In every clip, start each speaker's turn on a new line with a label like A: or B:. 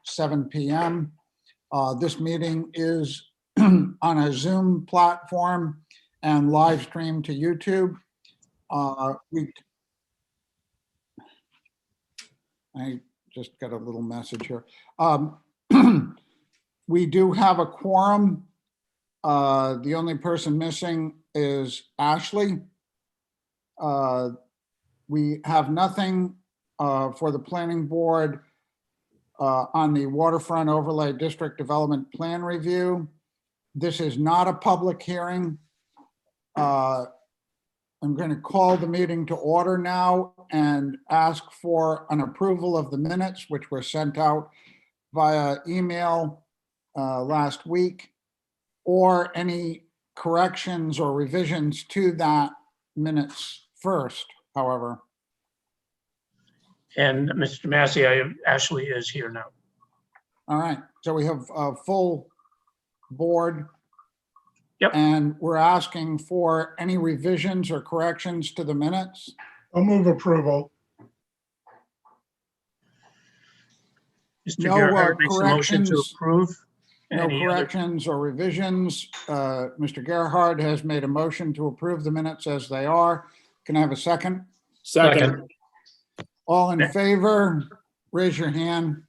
A: 7 p.m. This meeting is on a Zoom platform and live streamed to YouTube. I just got a little message here. We do have a quorum. The only person missing is Ashley. We have nothing for the planning board on the waterfront overlay district development plan review. This is not a public hearing. I'm going to call the meeting to order now and ask for an approval of the minutes, which were sent out via email last week, or any corrections or revisions to that minutes first, however.
B: And Mr. Massey, Ashley is here now.
A: All right, so we have a full board.
B: Yep.
A: And we're asking for any revisions or corrections to the minutes.
C: I'll move approval.
B: Mr.
A: No
B: Gerhard makes a motion to
A: corrections.
B: approve.
A: No
B: Any other-
A: corrections or revisions. Mr. Gerhard has made a motion to approve the minutes as they are. Can I have a second?
D: Second.
A: All in favor, raise your hand.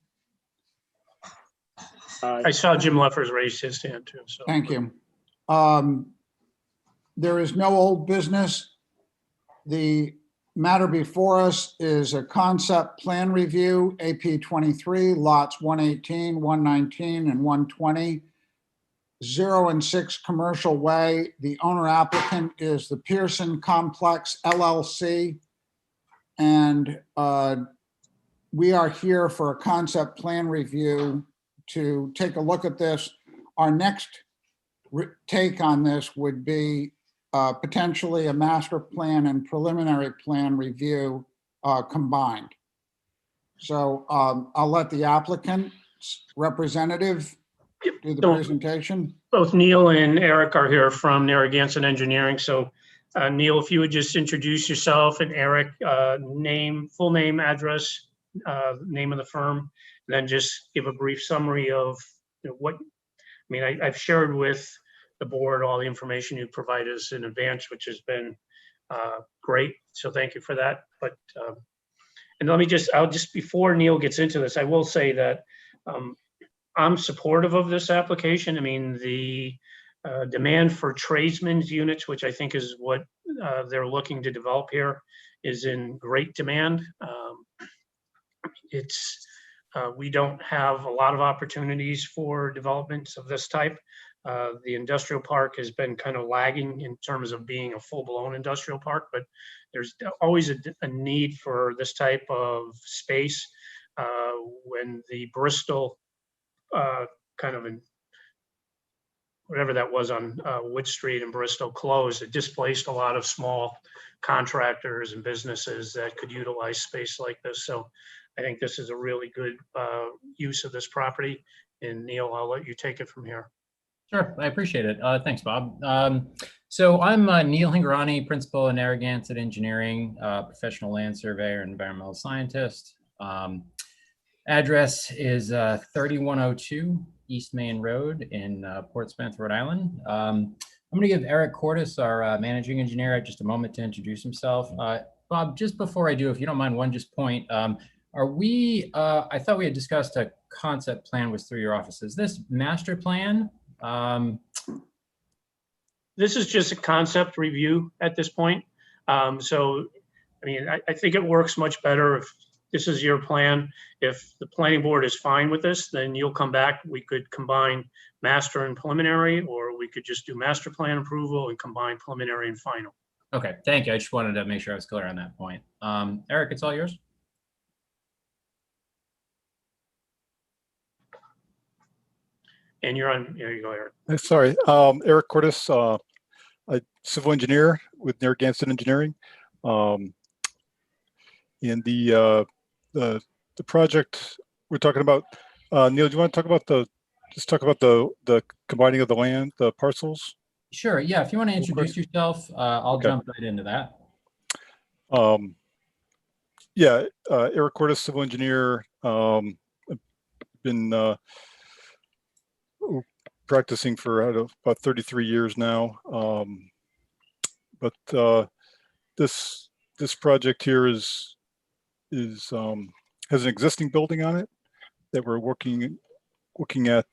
B: I saw Jim Leffers raise his hand too. So
A: Thank you. There is no old business. The matter before us is a concept plan review, AP 23, lots 118, 119, and 120, 0 and 6 Commercial Way. The owner applicant is the Pearson Complex LLC. And we are here for a concept plan review to take a look at this. Our next take on this would be potentially a master plan and preliminary plan review combined. So I'll let the applicant's representative do the presentation.
B: both Neil and Eric are here from Narragansett Engineering. So Neil, if you would just introduce yourself, and Eric, name, full name, address, name of the firm, and then just give a brief summary of what, I mean, I've shared with the board all the information you provide us in advance, which has been great. So thank you for that. But and let me just, before Neil gets into this, I will say that I'm supportive of this application. I mean, the demand for tradesmen's units, which I think is what they're looking to develop here, is in great demand. We don't have a lot of opportunities for developments of this type. The industrial park has been kind of lagging in terms of being a full-blown industrial park, but there's always a need for this type of space. When the Bristol kind of whatever that was on Wood Street in Bristol closed, it displaced a lot of small contractors and businesses that could utilize space like this. So I think this is a really good use of this property. And Neil, I'll let you take it from here.
D: Sure, I appreciate it. Thanks, Bob. So I'm Neil Hingarani, principal in Narragansett Engineering, professional land surveyor and environmental scientist. Address is 3102 East Main Road in Portsmouth, Rhode Island. I'm going to give Eric Cordes, our managing engineer, just a moment to introduce himself. Bob, just before I do, if you don't mind, one just point. Are we, I thought we had discussed a concept plan was through your office. Is this master plan?
B: This is just a concept review at this point. So, I mean, I think it works much better if this is your plan. If the planning board is fine with this, then you'll come back. We could combine master and preliminary, or we could just do master plan approval and combine preliminary and final.
D: Okay, thank you. I just wanted to make sure I was clear on that point. Eric, it's all yours.
B: And you're on, there you go, Eric.
E: Sorry, Eric Cordes, a civil engineer with Narragansett Engineering. And the project we're talking about, Neil, do you want to talk about the combining of the land, the parcels?
D: Sure, yeah, if you want to introduce yourself, I'll jump right into that.
E: Yeah, Eric Cordes, civil engineer. been practicing for about 33 years now. But this project here has an existing building on it that we're looking at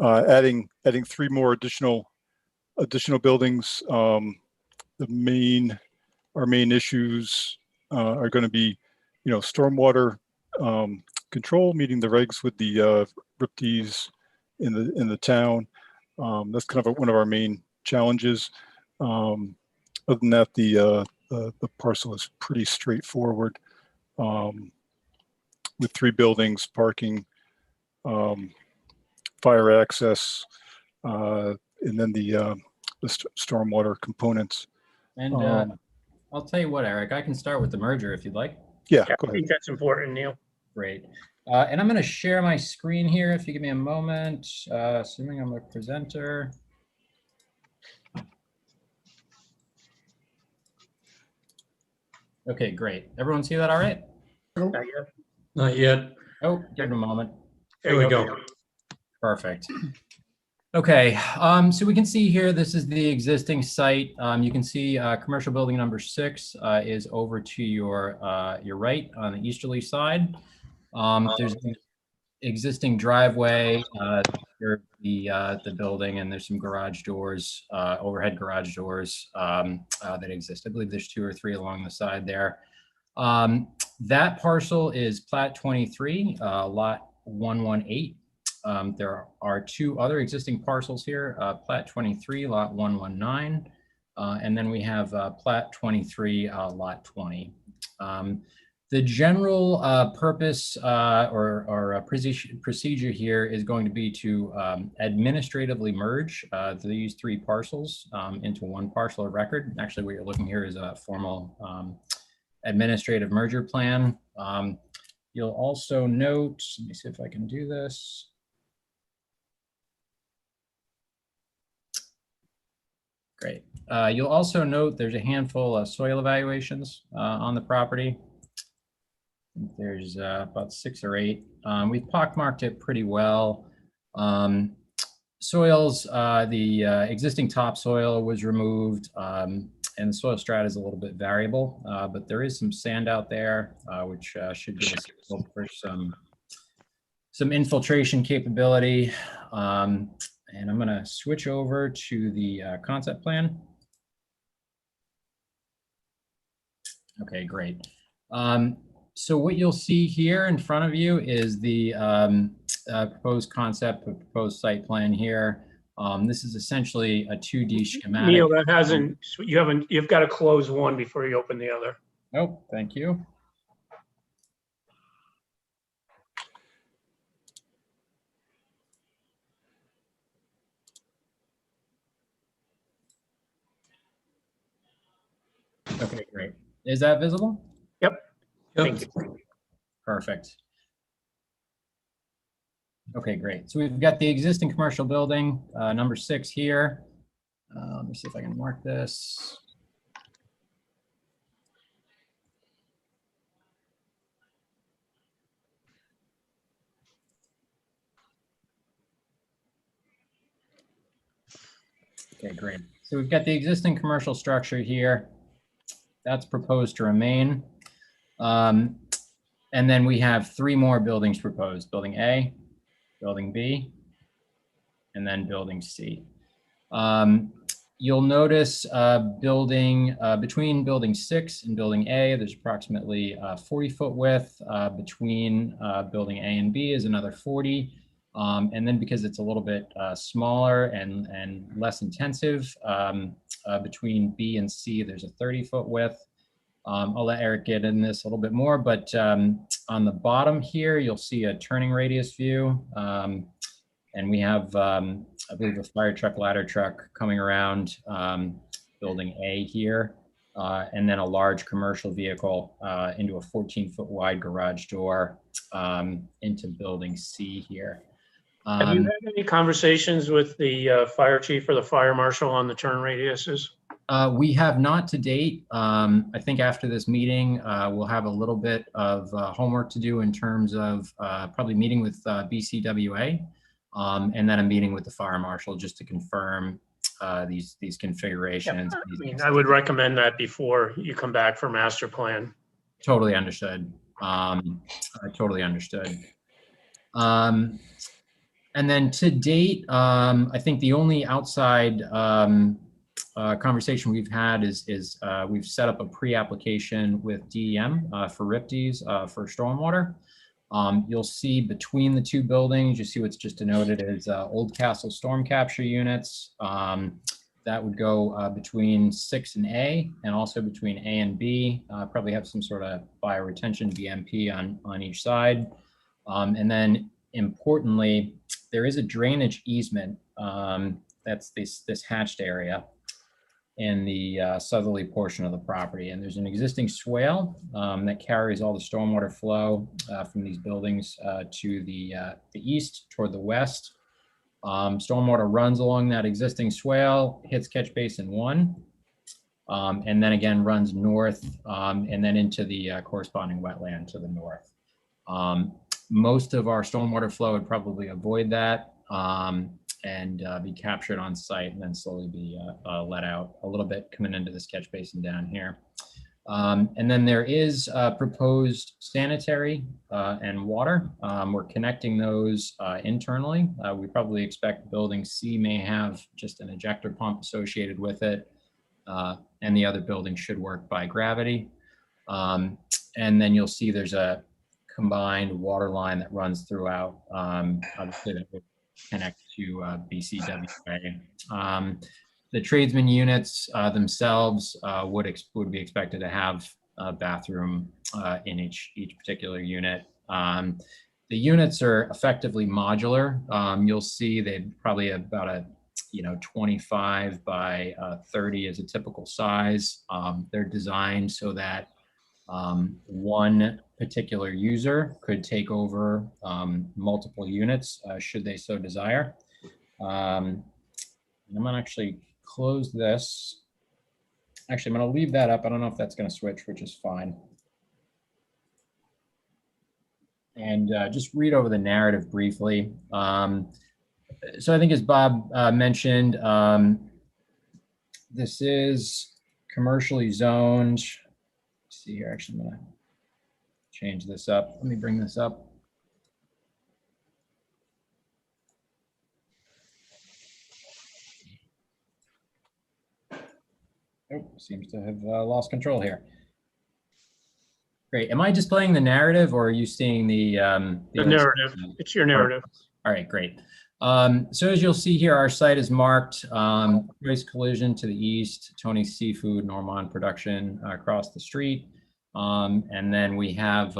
E: adding 3 more additional buildings. Our main issues are going to be, stormwater control, meeting the regs with the RIPTs in the town. That's kind of one of our main challenges. Other than that, the parcel is pretty straightforward, with 3 buildings, parking, fire access, and then the stormwater components.
D: And I'll tell you what, Eric, I can start with the merger if you'd like.
E: Yeah,
B: Yeah,
E: go
B: I
E: ahead.
B: think that's important, Neil.
D: Great. And I'm going to share my screen here if you give me a moment, assuming I'm a presenter. Okay, great. Everyone see that all right?
B: Not yet.
C: Not yet.
D: Oh, give it a moment.
C: There we go.
D: Perfect. Okay, so we can see here, this is the existing site. You can see commercial building number 6 is over to your right on the easterly side. There's the existing driveway, the building, and there's some garage doors, overhead garage doors that exist. I believe there's 2 or 3 along the side there. That parcel is Plat 23, lot 118. There are 2 other existing parcels here, Plat 23, lot 119, and then we have Plat 23, lot 20. The general purpose or procedure here is going to be to administratively merge these 3 parcels into one parcel of record. Actually, what you're looking here is a formal administrative merger plan. You'll also note, let me see if I can do this. Great. You'll also note there's a handful of soil evaluations on the property. There's about 6 or 8. We've pockmarked it pretty well. Soils, the existing topsoil was removed, and the soil strata is a little bit variable, but there is some sand out there, which should give us hope for some infiltration capability. And I'm going to switch over to the concept plan. Okay, great. So what you'll see here in front of you is the proposed concept, proposed site plan here. This is essentially a 2D schematic.
B: Neil, that hasn't, you've got to close one before you open the other.
D: Oh, thank you. Okay, great. Is that visible?
B: Yep.
C: Yep.
B: Thank you.
D: Perfect. Okay, great. So we've got the existing commercial building, number 6 here. Let me see if I can mark this. Okay, great. So we've got the existing commercial structure here. That's proposed to remain. And then we have 3 more buildings proposed, building A, building B, and then building C. You'll notice between building 6 and building A, there's approximately 40-foot width. Between building A and B is another 40. And then because it's a little bit smaller and less intensive, between B and C, there's a 30-foot width. I'll let Eric get in this a little bit more, but on the bottom here, you'll see a turning radius view. And we have, I believe, a fire truck, ladder truck coming around building A here, and then a large commercial vehicle into a 14-foot wide garage door into building C here.
B: Have you had any conversations with the fire chief or the fire marshal on the turn radiuses?
D: We have not to date. I think after this meeting, we'll have a little bit of homework to do in terms of probably meeting with BCWA, and then a meeting with the fire marshal just to confirm these configurations.
B: I mean, I would recommend that before you come back for master plan.
D: Totally understood. I totally understood. And then to date, I think the only outside conversation we've had is we've set up a pre-application with DEM for RIPTs for stormwater. You'll see between the two buildings, you see what's just denoted as Old Castle storm capture units. That would go between 6 and A, and also between A and B. Probably have some sort of bioretention BMP on each side. And then importantly, there is a drainage easement. That's this hatched area in the southerly portion of the property. And there's an existing swale that carries all the stormwater flow from these buildings to the east toward the west. Stormwater runs along that existing swale, hits catch basin 1, and then again runs north and then into the corresponding wetland to the north. Most of our stormwater flow would probably avoid that and be captured on site and then slowly be let out a little bit coming into this catch basin down here. And then there is proposed sanitary and water. We're connecting those internally. We probably expect building C may have just an ejector pump associated with it, and the other building should work by gravity. And then you'll see there's a combined water line that runs throughout, obviously that would connect to BCWA. The tradesman units themselves would be expected to have a bathroom in each particular unit. The units are effectively modular. You'll see they probably about a 25 by 30 is a typical size. They're designed so that one particular user could take over multiple units should they so desire. I'm gonna actually close this. Actually, I'm gonna leave that up. I don't know if that's gonna switch, which is fine. And just read over the narrative briefly. So I think as Bob mentioned, this is commercially zoned. Let's see here, actually, I'm gonna change this up. Let me bring this up. Oh, seems to have lost control here. Great. Am I displaying the narrative or are you seeing the
B: narrative? It's your narrative.
D: All right, great. So as you'll see here, our site is marked Price Collision to the east, Tony's Seafood, Normand Production across the street. And then we have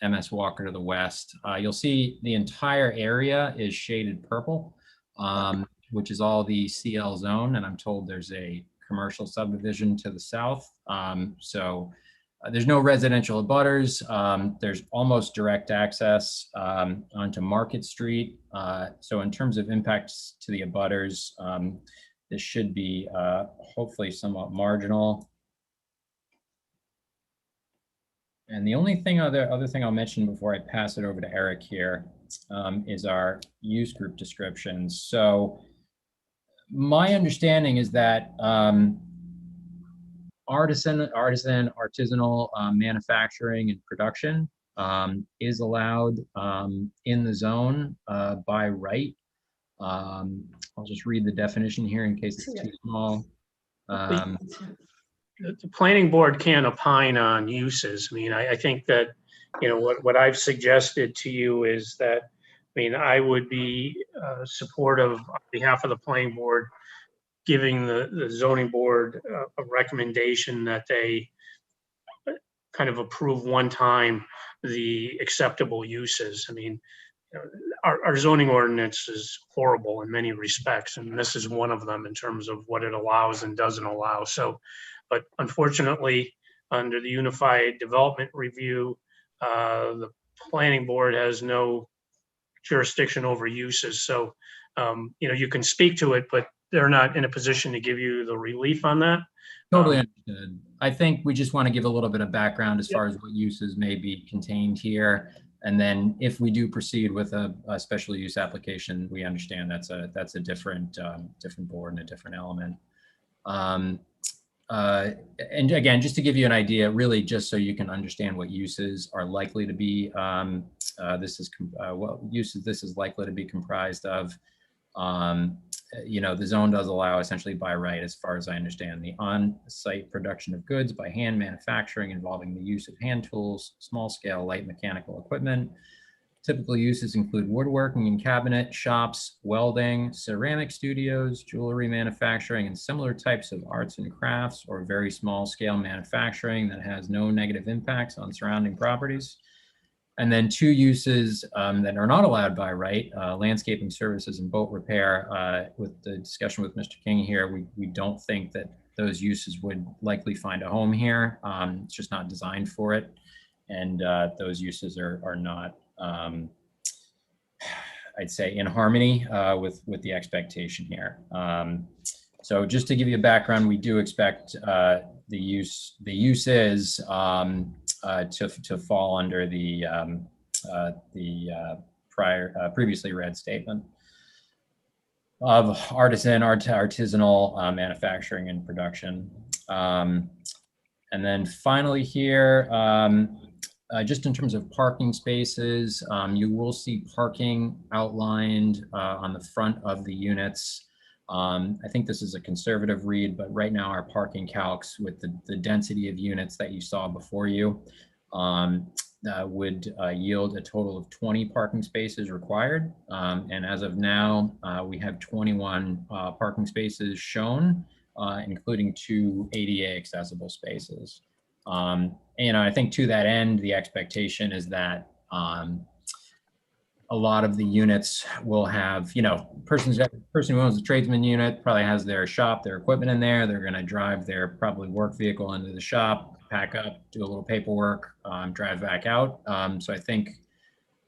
D: MS Walker to the west. You'll see the entire area is shaded purple, which is all the CL zone. And I'm told there's a commercial subdivision to the south. So there's no residential abutters. There's almost direct access onto Market Street. So in terms of impacts to the abutters, this should be hopefully somewhat marginal. And the only thing other thing I'll mention before I pass it over to Eric here is our use group descriptions. So my understanding is that artisanal manufacturing and production is allowed in the zone by right. I'll just read the definition here in case it's too small.
B: The planning board can't opine on uses. I mean, I think that, what I've suggested to you is that, I would be supportive on behalf of the planning board, giving the zoning board a recommendation that they kind of approve one time the acceptable uses. Our zoning ordinance is horrible in many respects, and this is one of them in terms of what it allows and doesn't allow. So, but unfortunately, under the Unified Development Review, the planning board has no jurisdiction over uses. So, you can speak to it, but they're not in a position to give you the relief on that.
D: Totally understood. I think we just want to give a little bit of background as
B: Yep.
D: far as what uses may be contained here. And then if we do proceed with a special use application, we understand that's a different board and a different element. And again, just to give you an idea, really just so you can understand what uses are likely to be, what uses this is likely to be comprised of. The zone does allow essentially by right, as far as I understand, the on-site production of goods by hand manufacturing involving the use of hand tools, small scale light mechanical equipment. Typical uses include woodworking and cabinet shops, welding, ceramic studios, jewelry manufacturing, and similar types of arts and crafts, or very small scale manufacturing that has no negative impacts on surrounding properties. And then two uses that are not allowed by right, landscaping services and boat repair. With the discussion with Mr. King here, we don't think that those uses would likely find a home here. It's just not designed for it. And those uses are not, I'd say, in harmony with the expectation here. So just to give you a background, we do expect the uses to fall under the previously read statement of artisanal manufacturing and production. And then finally here, just in terms of parking spaces, you will see parking outlined on the front of the units. I think this is a conservative read, but right now our parking calcs with the density of units that you saw before you would yield a total of 20 parking spaces required. And as of now, we have 21 parking spaces shown, including 2 ADA accessible spaces. I think to that end, the expectation is that a lot of the units will have, person who owns the tradesman unit probably has their shop, their equipment in there. They're going to drive their probably work vehicle into the shop, pack up, do a little paperwork, drive back out. So I think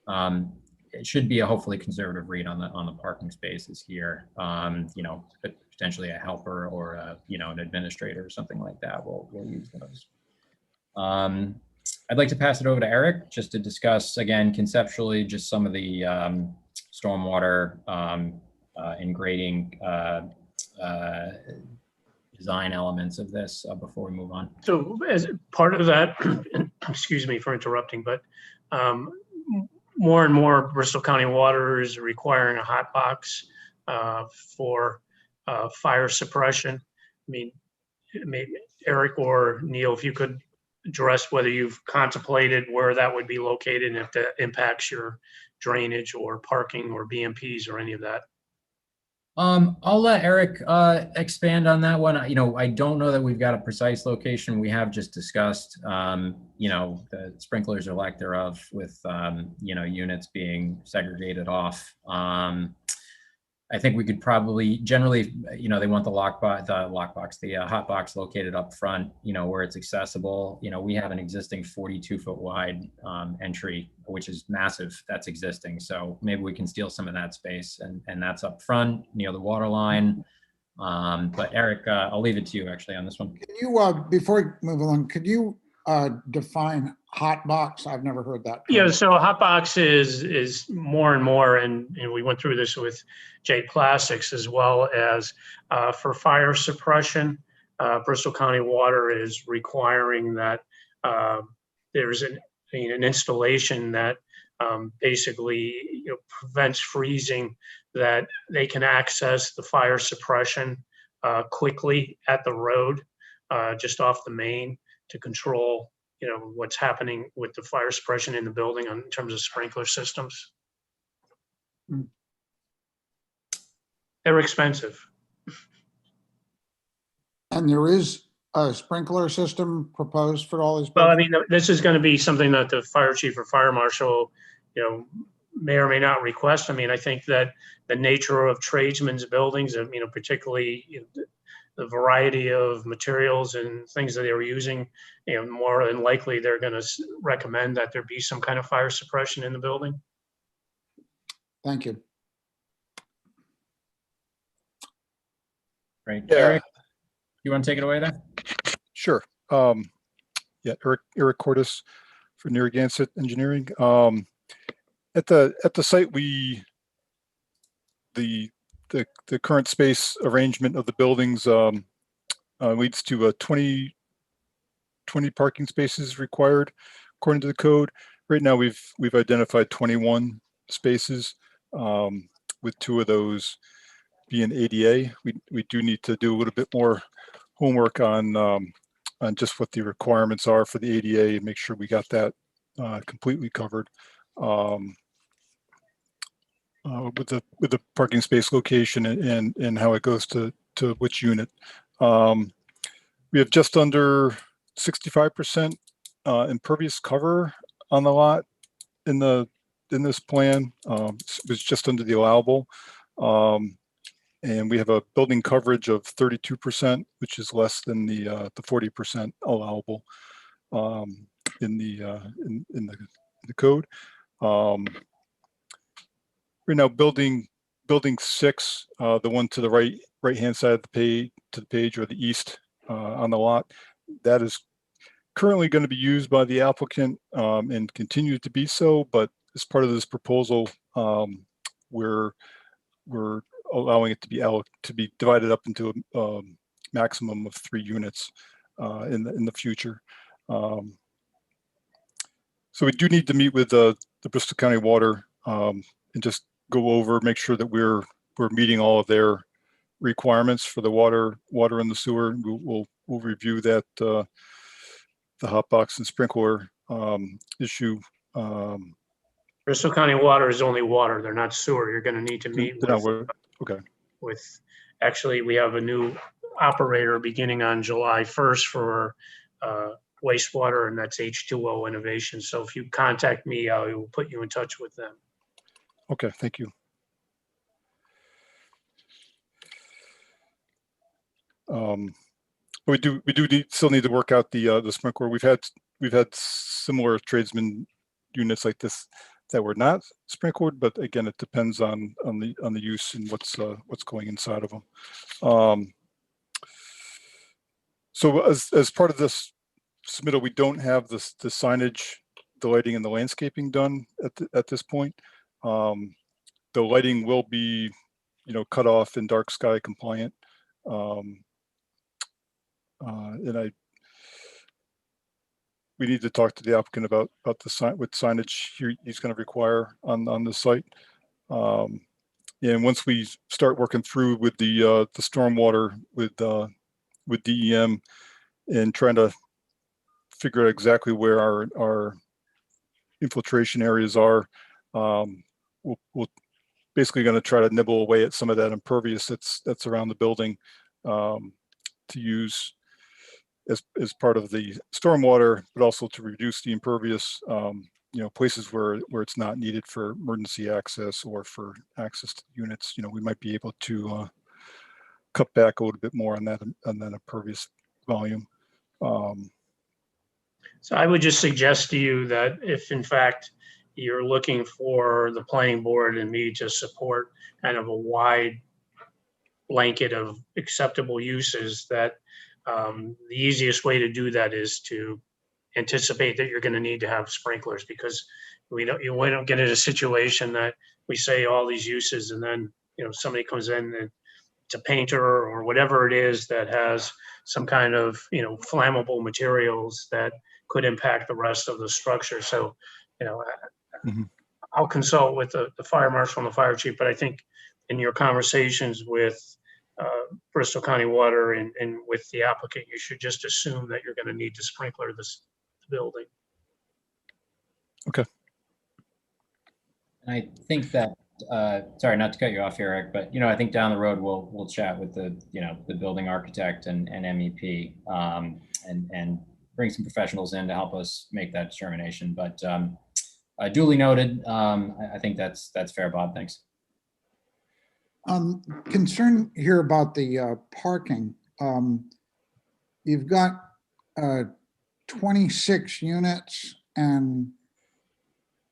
D: it should be a hopefully conservative read on the parking spaces here. Potentially a helper or an administrator or something like that will use those. I'd like to pass it over to Eric just to discuss, again, conceptually, just some of the stormwater and grading design elements of this before we move on.
B: So as part of that, excuse me for interrupting, but more and more Bristol County Water is requiring a hot box for fire suppression. I mean, maybe Eric or Neil, if you could address whether you've contemplated where that would be located and if that impacts your drainage or parking or BMPs or any of that.
D: I'll let Eric expand on that one. I don't know that we've got a precise location. We have just discussed, the sprinklers or lack thereof with, units being segregated off. I think we could probably generally, they want the hot box located up front, where it's accessible. We have an existing 42-foot wide entry, which is massive. That's existing. So maybe we can steal some of that space and that's up front near the water line. But Eric, I'll leave it to you actually on this one.
A: Can you, before we move along, could you define hot box? I've never heard that term.
B: Yeah, so a hot box is more and more, and we went through this with J Plastics as well as for fire suppression. Bristol County Water is requiring that there's an installation that basically prevents freezing, that they can access the fire suppression quickly at the road, just off the main, to control what's happening with the fire suppression in the building in terms of sprinkler systems. They're expensive.
A: And there is a sprinkler system proposed for all these?
B: Well, I mean, this is going to be something that the fire chief or fire marshal, may or may not request. I mean, I think that the nature of tradesmen's buildings, particularly the variety of materials and things that they were using, more than likely they're going to recommend that there be some kind of fire suppression in the building.
A: Thank you.
D: Great.
E: Yeah.
D: Eric, you want to take it away there?
E: Sure. Yeah, Eric Cordes for Narragansett Engineering. At the site, the current space arrangement of the buildings leads to a 20 parking spaces required according to the code. Right now, we've identified 21 spaces, with 2 of those being ADA. We do need to do a little bit more homework on just what the requirements are for the ADA and make sure we got that completely covered. With the parking space location and how it goes to which unit. We have just under 65% impervious cover on the lot in this plan. It was just under the allowable. And we have a building coverage of 32%, which is less than the 40% allowable in the code. Right now, building 6, the one to the right hand side of the page or the east on the lot, that is currently going to be used by the applicant and continue to be so. But as part of this proposal, we're allowing it to be divided up into a maximum of 3 units in the future. So we do need to meet with the Bristol County Water and just go over, make sure that we're meeting all of their requirements for the water and the sewer. We'll review that the hot box and sprinkler issue.
B: Bristol County Water is only water. They're not sewer. You're going to need to meet
E: Okay.
B: actually, we have a new operator beginning on July 1st for wastewater, and that's H2O Innovation. So if you contact me, I will put you in touch with them.
E: Okay, thank you. We do still need to work out the sprinkler. We've had similar tradesman units like this that were not sprinkled, but again, it depends on the use and what's going inside of them. So as part of this submittal, we don't have the signage, the lighting, and the landscaping done at this point. The lighting will be, cut off and dark sky compliant. And we need to talk to the applicant about the sign, what signage he's going to require on the site. And once we start working through with the stormwater with DEM and trying to figure out exactly where our infiltration areas are, we'll basically going to try to nibble away at some of that impervious that's around the building to use as part of the stormwater, but also to reduce the impervious, places where it's not needed for emergency access or for access to units. We might be able to cut back a little bit more on that impervious volume.
B: So I would just suggest to you that if in fact you're looking for the planning board and me to support kind of a wide blanket of acceptable uses, that the easiest way to do that is to anticipate that you're going to need to have sprinklers, because we don't get in a situation that we say all these uses and then somebody comes in and it's a painter or whatever it is that has some kind of flammable materials that could impact the rest of the structure. So I'll consult with the fire marshal and the fire chief, but I think in your conversations with Bristol County Water and with the applicant, you should just assume that you're going to need to sprinkler this building.
E: Okay.
D: I think that, sorry, not to cut you off, Eric, but I think down the road we'll chat with the building architect and MEP and bring some professionals in to help us make that determination. But duly noted. I think that's fair, Bob. Thanks.
A: Concern here about the parking. You've got 26 units and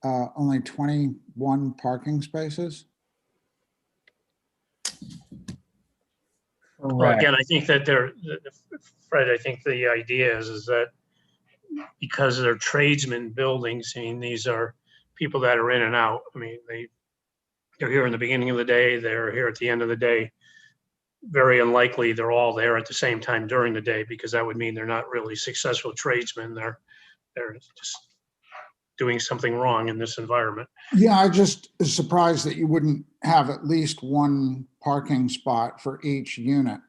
A: only 21 parking spaces.
B: Well, again, I think that Fred, I think the idea is that because they're tradesmen buildings, I mean, these are people that are in and out. I mean, they're here in the beginning of the day, they're here at the end of the day. Very unlikely they're all there at the same time during the day, because that would mean they're not really successful tradesmen. They're just doing something wrong in this environment.
A: Yeah, I just is surprised that you wouldn't have at least one parking spot for each unit.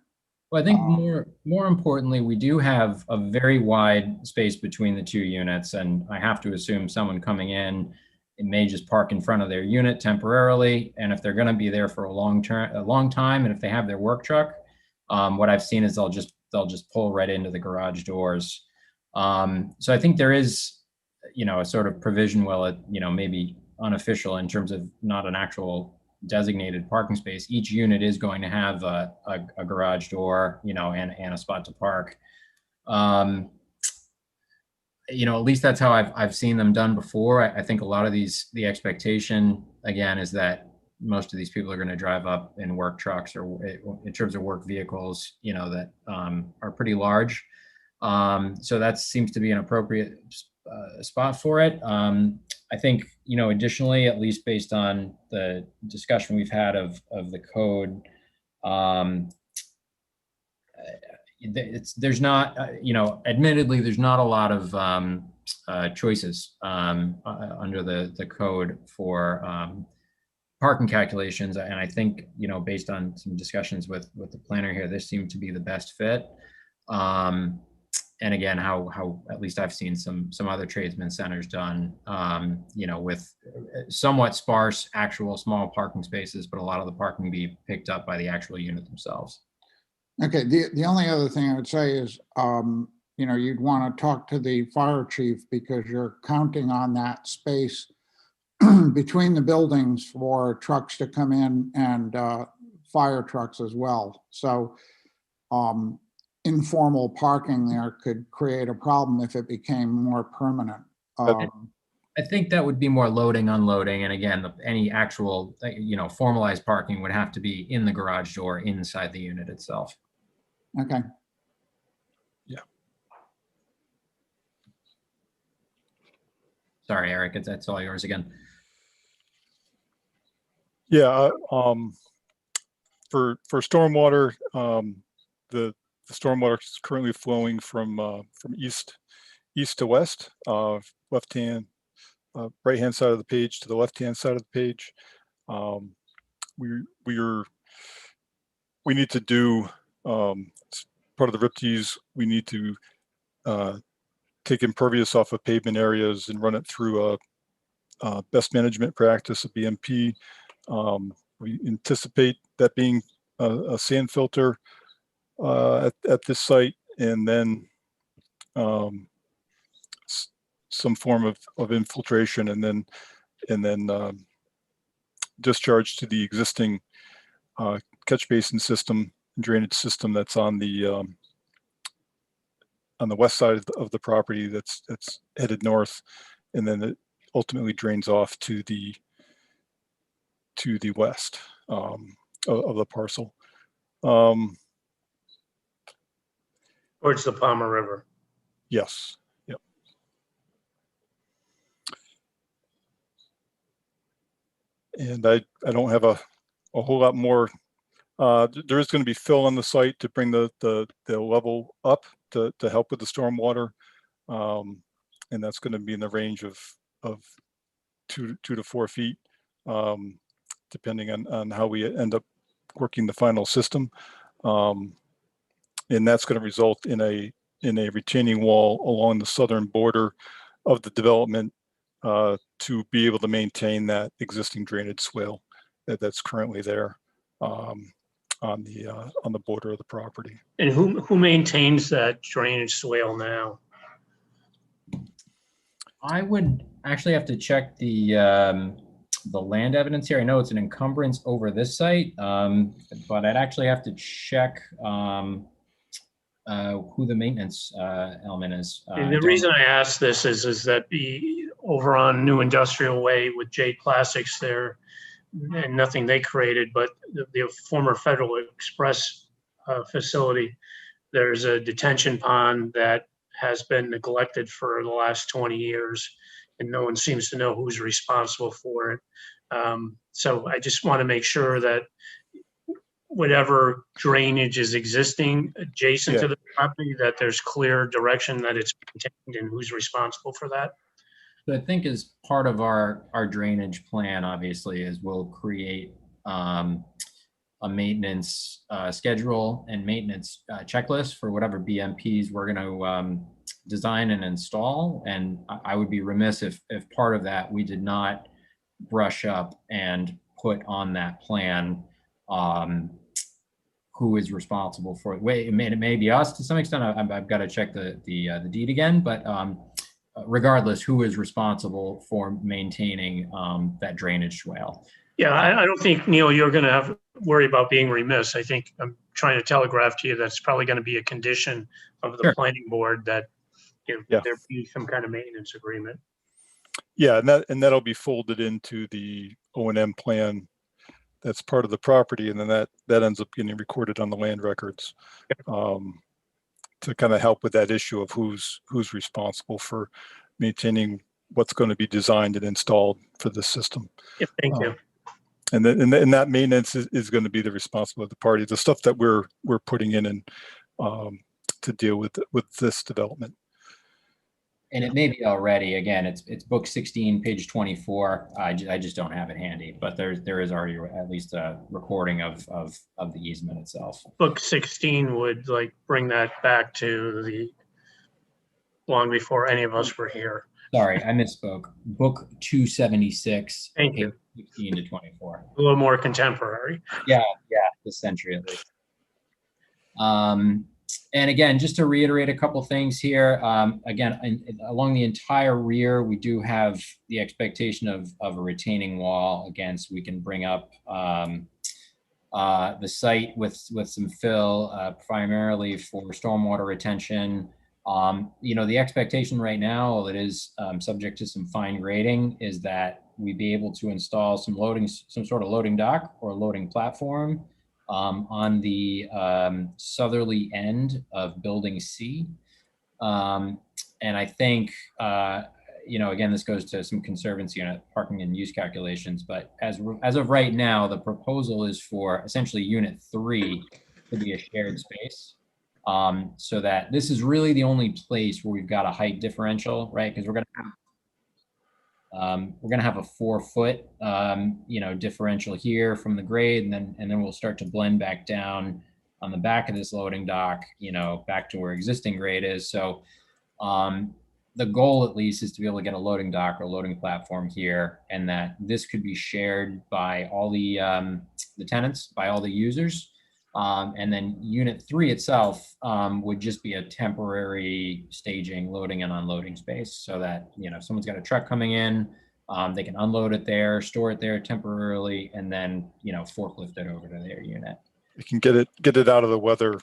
D: Well, I think more importantly, we do have a very wide space between the two units, and I have to assume someone coming in, it may just park in front of their unit temporarily, and if they're going to be there for a long time, and if they have their work truck, what I've seen is they'll just pull right into the garage doors. So I think there is, a sort of provision, well, it, maybe unofficial in terms of not an actual designated parking space. Each unit is going to have a garage door, and a spot to park. At least that's how I've seen them done before. I think a lot of the expectation again is that most of these people are going to drive up in work trucks or in terms of work vehicles, that are pretty large. So that seems to be an appropriate spot for it. I think, additionally, at least based on the discussion we've had of the code, there's not, admittedly, there's not a lot of choices under the code for parking calculations. And I think, based on some discussions with the planner here, this seemed to be the best fit. And again, how at least I've seen some other tradesman centers done, with somewhat sparse actual small parking spaces, but a lot of the parking be picked up by the actual unit themselves.
A: Okay, the only other thing I would say is, you'd want to talk to the fire chief, because you're counting on that space between the buildings for trucks to come in and fire trucks as well. So informal parking there could create a problem if it became more permanent.
D: I think that would be more loading, unloading. And again, any actual, formalized parking would have to be in the garage door inside the unit itself.
A: Okay.
E: Yeah.
D: Sorry, Eric, that's all yours again.
E: Yeah. For stormwater, the stormwater is currently flowing from east to west, right-hand side of the page to the left-hand side of the page. We need to do, part of the RIPTs, we need to take impervious off of pavement areas and run it through a best management practice, a BMP. We anticipate that being a sand filter at this site, and then some form of infiltration, and then discharge to the existing catch basin system, drainage system that's on the west side of the property that's headed north, and then it ultimately drains off to the west of the parcel.
B: Towards the Palmer River.
E: Yes. Yep. And I don't have a whole lot more. There is going to be fill on the site to bring the level up to help with the stormwater, and that's going to be in the range of 2 to 4 feet, depending on how we end up working the final system. And that's going to result in a retaining wall along the southern border of the development to be able to maintain that existing drainage swale that's currently there on the border of the property.
B: And who maintains that drainage swale now?
D: I would actually have to check the land evidence here. I know it's an encumbrance over this site, but I'd actually have to check who the maintenance element is.
B: And the reason I ask this is that over on New Industrial Way with Jade Plastics there, and nothing they created, but the former Federal Express facility. There's a detention pond that has been neglected for the last 20 years, and no one seems to know who's responsible for it. So I just want to make sure that whatever drainage is existing adjacent to the property, that there's clear direction that it's maintained and who's responsible for that.
D: So I think as part of our drainage plan, obviously, is we'll create a maintenance schedule and maintenance checklist for whatever BMPs we're going to design and install. And I would be remiss if part of that we did not brush up and put on that plan who is responsible for it. It may be us to some extent. I've got to check the deed again, but regardless, who is responsible for maintaining that drainage swale?
B: Yeah, I don't think, Neil, you're going to have to worry about being remiss. I think I'm trying to telegraph to you that's probably going to be a condition of the planning board that there be some kind of maintenance agreement.
E: Yeah, and that'll be folded into the O&M plan. That's part of the property, and then that ends up getting recorded on the land records to kind of help with that issue of who's responsible for maintaining what's going to be designed and installed for the system.
B: Yeah, thank you.
E: And that maintenance is going to be the responsibility of the party. The stuff that we're putting in and to deal with this development.
D: And it may be already, again, it's book 16, page 24. I just don't have it handy, but there is already at least a recording of the easement itself.
B: Book 16 would bring that back to the long before any of us were here.
D: Sorry, I misspoke. Book 276.
B: Thank you.
D: 16 to 24.
B: A little more contemporary.
D: Yeah, this century at least. And again, just to reiterate a couple things here, again, along the entire rear, we do have the expectation of a retaining wall. Again, so we can bring up the site with some fill, primarily for stormwater retention. The expectation right now, that is subject to some fine grading, is that we be able to install some sort of loading dock or loading platform on the southerly end of building C. And I think, again, this goes to some conservancy unit parking and use calculations, but as of right now, the proposal is for essentially unit 3 to be a shared space. So that this is really the only place where we've got a height differential, right? Because we're going to have a 4-foot, differential here from the grade, and then we'll start to blend back down on the back of this loading dock, back to where existing grade is. So the goal, at least, is to be able to get a loading dock or loading platform here, and that this could be shared by all the tenants, by all the users. And then unit 3 itself would just be a temporary staging, loading and unloading space, so that, if someone's got a truck coming in, they can unload it there, store it there temporarily, and then, forklift it over to their unit.
E: You can get it out of the weather,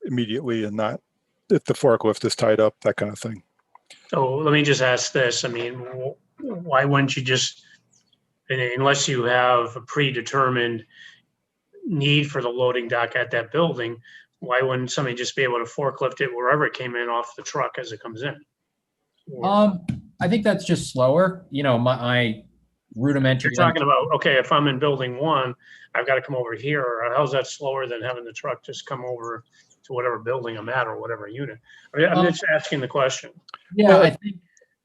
E: immediately, and not if the forklift is tied up, that kind of thing.
B: So let me just ask this. I mean, why wouldn't you just, unless you have a predetermined need for the loading dock at that building, why wouldn't somebody just be able to forklift it wherever it came in off the truck as it comes in?
D: I think that's just slower. My rudimentary.
B: You're talking about, okay, if I'm in building 1, I've got to come over here. Or how's that slower than having the truck just come over to whatever building I'm at or whatever unit? I mean, I'm just asking the question.
D: Yeah,
E: well,
D: I think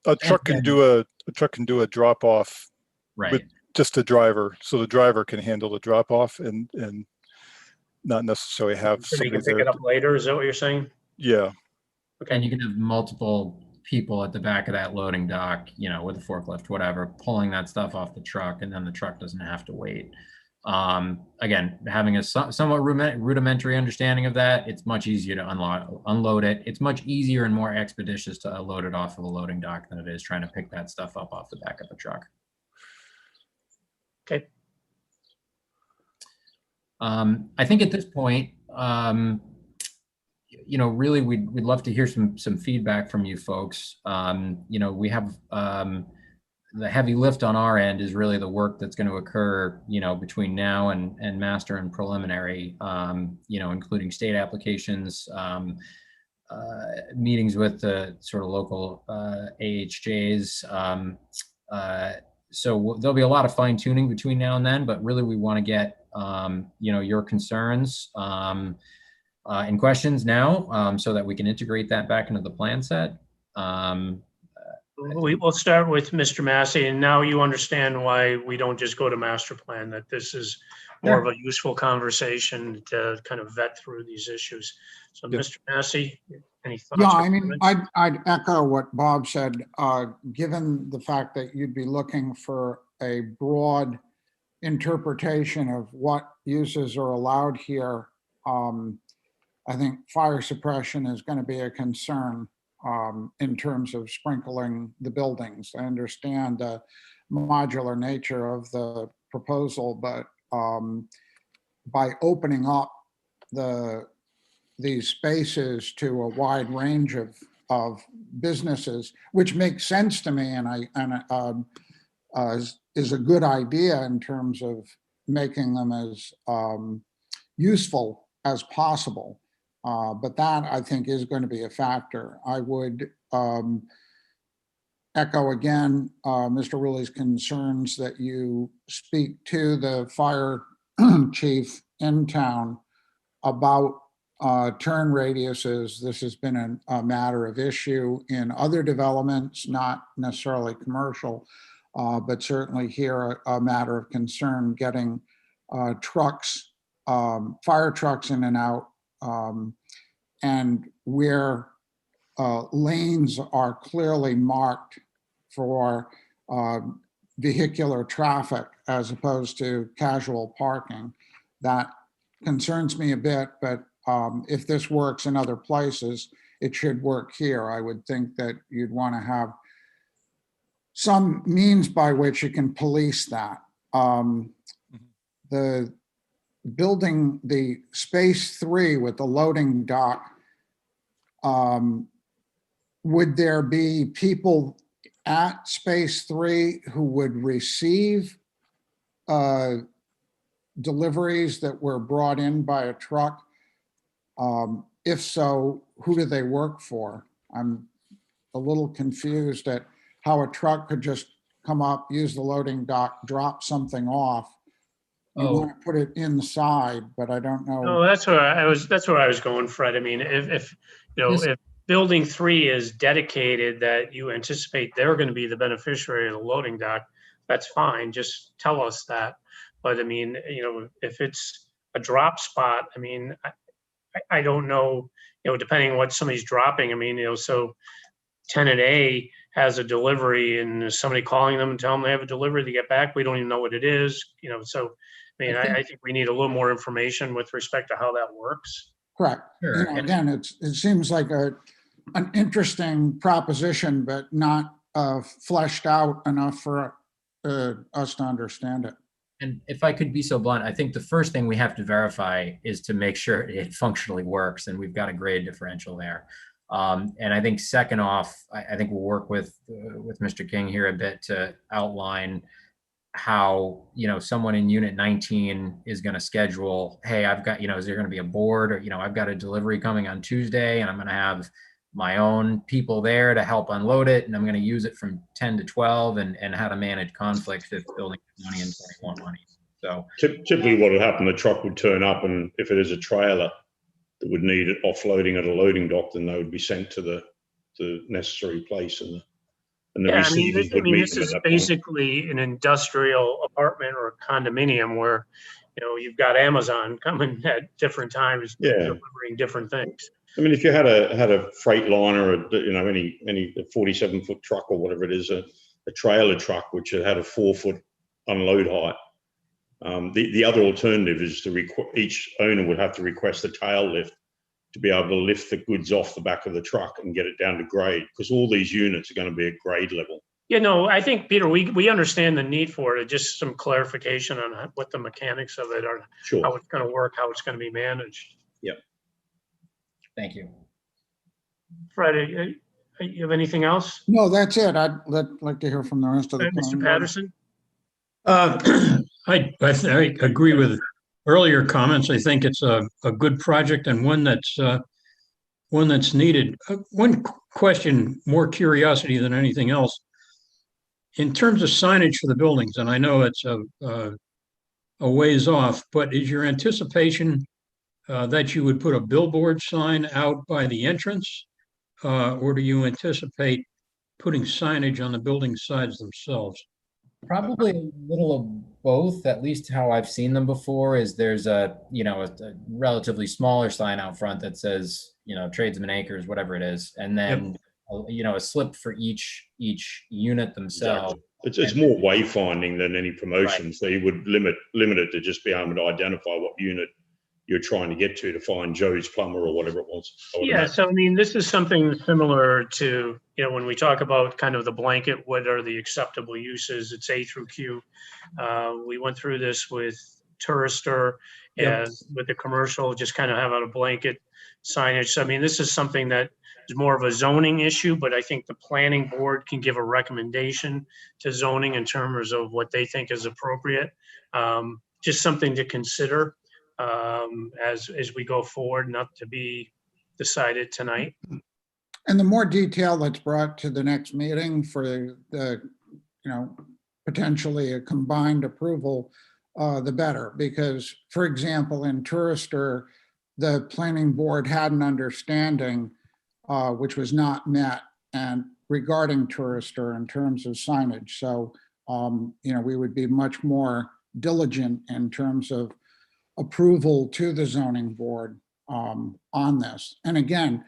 E: a truck can do a drop off,
D: right,
E: with just a driver, so the driver can handle the drop off and not necessarily have
B: So you
E: somebody
B: can pick
E: there.
B: it up later. Is that what you're saying?
E: Yeah.
B: Okay.
D: and you can have multiple people at the back of that loading dock, with a forklift, whatever, pulling that stuff off the truck, and then the truck doesn't have to wait. Again, having a somewhat rudimentary understanding of that, it's much easier to unload it. It's much easier and more expeditious to load it off of a loading dock than it is trying to pick that stuff up off the back of a truck.
B: Okay.
D: I think at this point, really we'd love to hear some feedback from you folks. We have the heavy lift on our end is really the work that's going to occur, between now and master and preliminary, including state applications, meetings with the sort of local AHJs. So there'll be a lot of fine tuning between now and then, but really we want to get, your concerns and questions now, so that we can integrate that back into the plan set.
B: We'll start with Mr. Massey, and now you understand why we don't just go to master plan, that this is more of a useful conversation to kind of vet through these issues. So,
E: Yeah.
B: Mr. Massey, any thoughts?
A: Yeah,
B: or
A: I mean,
B: comments?
A: I'd echo what Bob said, given the fact that you'd be looking for a broad interpretation of what uses are allowed here. I think fire suppression is going to be a concern in terms of sprinkling the buildings. I understand the modular nature of the proposal, but by opening up these spaces to a wide range of businesses, which makes sense to me, and is a good idea in terms of making them as useful as possible. But that, I think, is going to be a factor. I would echo again Mr. Woolley's concerns that you speak to the fire chief in town about turn radiuses. This has been a matter of issue in other developments, not necessarily commercial, but certainly here a matter of concern getting trucks, fire trucks in and out, and where lanes are clearly marked for vehicular traffic as opposed to casual parking. That concerns me a bit, but if this works in other places, it should work here. I would think that you'd want to have some means by which you can police that. The building, the space 3 with the loading dock, would there be people at space 3 who would receive deliveries that were brought in by a truck? If so, who do they work for? I'm a little confused at how a truck could just come up, use the loading dock, drop something off. You want to put it inside, but I don't know.
B: No, that's where I was going, Fred. I mean, if building 3 is dedicated, that you anticipate they're going to be the beneficiary of the loading dock, that's fine. Just tell us that. But I mean, if it's a drop spot, I mean, I don't know, depending on what somebody's dropping. I mean, so tenant A has a delivery and there's somebody calling them and telling them they have a delivery, they get back, we don't even know what it is, so, I mean, I think we need a little more information with respect to how that works.
A: Correct.
D: Sure.
A: Again, it seems like an interesting proposition, but not fleshed out enough for us to understand it.
D: And if I could be so blunt, I think the first thing we have to verify is to make sure it functionally works, and we've got a grade differential there. And I think second off, I think we'll work with Mr. King here a bit to outline how, someone in unit 19 is going to schedule, hey, I've got, is there going to be a board, or, I've got a delivery coming on Tuesday and I'm going to have my own people there to help unload it, and I'm going to use it from 10 to 12, and how to manage conflicts if building money and 21 money. So
F: typically what would happen, the truck would turn up, and if it is a trailer that would need it offloading at a loading dock, then they would be sent to the necessary place, and the receivers would meet
B: this
F: them at
B: is
F: that point.
B: basically an industrial apartment or a condominium where, you've got Amazon coming at different times, delivering different things.
F: I mean, if you had a freight liner, or any 47-foot truck or whatever it is, a trailer truck which had a 4-foot unload height, the other alternative is each owner would have to request a tail lift to be able to lift the goods off the back of the truck and get it down to grade, because all these units are going to be at grade level.
B: I think, Peter, we understand the need for it. Just some clarification on what the mechanics of it are,
F: Sure.
B: how it's going to work, how it's going to be managed.
F: Yep.
D: thank you.
B: Fred, You have anything else?
A: No, that's it. I'd like to hear from the rest of the.
B: Mr.
A: planning board.
B: Patterson?
C: I agree with earlier comments. I think it's a good project and one that's needed. One question, more curiosity than anything else. In terms of signage for the buildings, and I know it's a ways off, but is your anticipation that you would put a billboard sign out by the entrance? Or do you anticipate putting signage on the building sides themselves?
D: Probably a little of both, at least how I've seen them before, is there's a relatively smaller sign out front that says, Tradesman Acres, whatever it is. And then, a slip for each unit themselves.
F: Exactly. It's more wayfinding than any promotion.
D: Right.
F: So you would limit it to just being able to identify what unit you're trying to get to find Joe's Plumber or whatever it was.
B: Yeah, so I mean, this is something similar to, when we talk about kind of the blanket, what are the acceptable uses? It's A through Q. We went through this with Tourister and with the commercial, just kind of having a blanket signage. So I mean, this is something that is more of a zoning issue, but I think the planning board can give a recommendation to zoning in terms of what they think is appropriate. Just something to consider as we go forward, not to be decided tonight.
A: And the more detail that's brought to the next meeting for the, potentially a combined approval, the better. Because, for example, in Tourister, the planning board had an understanding which was not met and regarding Tourister in terms of signage. So, we would be much more diligent in terms of approval to the zoning board on this. And again,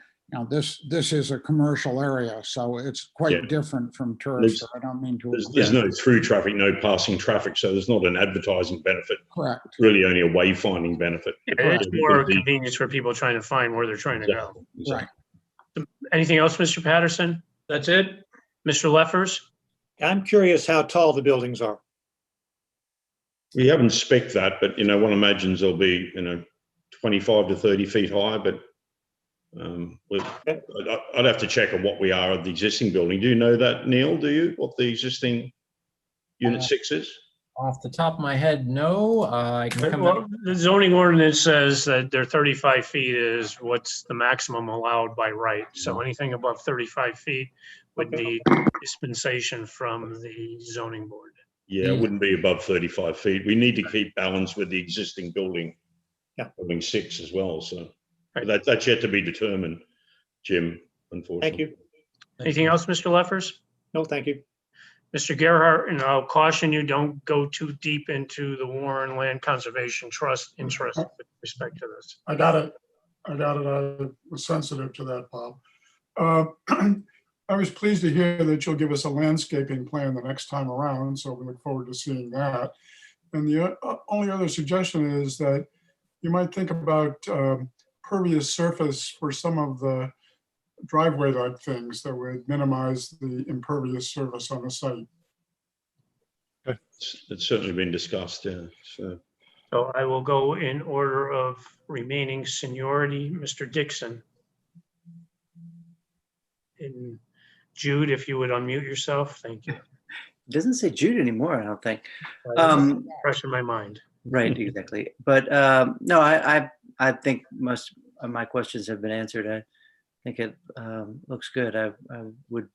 A: this is a commercial area, so it's quite different from Tourister. I don't mean to.
F: There's no through traffic, no passing traffic, so there's not an advertising benefit.
A: Correct.
F: It's really only a wayfinding benefit.
B: It's more convenience for people trying to find where they're trying to go.
A: Right.
B: Anything else, Mr. Patterson?
C: That's it?
B: Mr. Leffers?
G: I'm curious how tall the buildings are.
F: We haven't spec'd that, but one imagines they'll be 25 to 30 feet high. But I'd have to check on what we are of the existing building. Do you know that, Neil? Do you, what the existing unit 6 is?
D: Off the top of my head, no. I can come
B: Well, the zoning ordinance says that their 35 feet is what's the maximum allowed by right. So anything above 35 feet would need dispensation from the zoning board.
F: Yeah, it wouldn't be above 35 feet. We need to keep balance with the existing building, building 6 as well. So that's yet to be determined, Jim, unfortunately.
G: Thank you.
B: Anything else, Mr. Leffers?
G: No, thank you.
B: Mr. Gerhart, and I'll caution you, don't go too deep into the Warren Land Conservation Trust interest with respect to this.
H: I got it. I was sensitive to that, Bob. I was pleased to hear that you'll give us a landscaping plan the next time around, so we look forward to seeing that. And the only other suggestion is that you might think about pervious surface for some of the driveway-like things that would minimize the impervious surface on the site.
F: It's certainly been discussed, yeah. So
B: I will go in order of remaining seniority. Mr. Dixon. And Jude, if you would unmute yourself, thank you.
I: It doesn't say Jude anymore, I don't think.
B: Fresh in my mind.
I: Right, exactly. But no, I think most of my questions have been answered. I think it looks good. I would,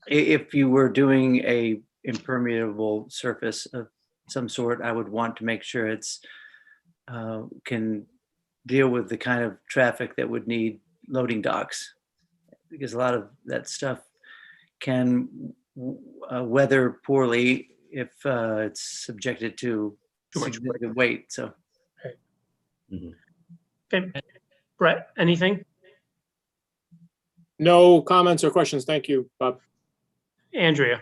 I: if you were doing a impermeable surface of some sort, I would want to make sure it's can deal with the kind of traffic that would need loading docks, because a lot of that stuff can weather poorly if it's subjected to
B: Too much
I: significant weight. So,
B: Okay, Brett, anything?
G: No comments or questions. Thank you, Bob.
B: Andrea?